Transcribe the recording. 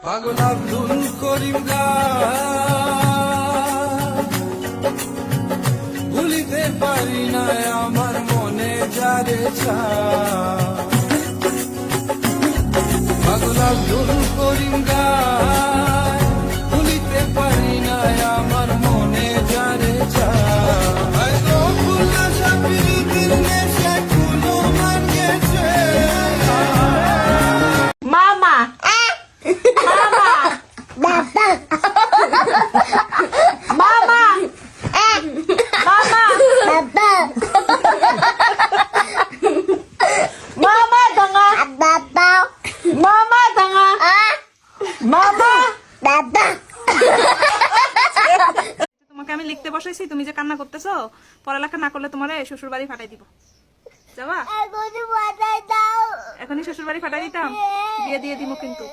পাগল আব্দুল করিম ভুলিতে পারি না আমার মনে যারে পাগল আব্দুল করিম ভুলিতে পারি না আমার মনে যারে মামা মামা মামা মামা মামা tanga মামা tanga মামা তোমাকে আমি লিখতে বসাইছি, তুমি যে কান্না করতেছো, পড়ালেখা না করলে তোমার শ্বশুর বাড়ি ফাটাই দিব। যাবা? এখনই শ্বশুর বাড়ি ফাটাই দিতাম, বিয়ে দিয়ে দিব কিন্তু।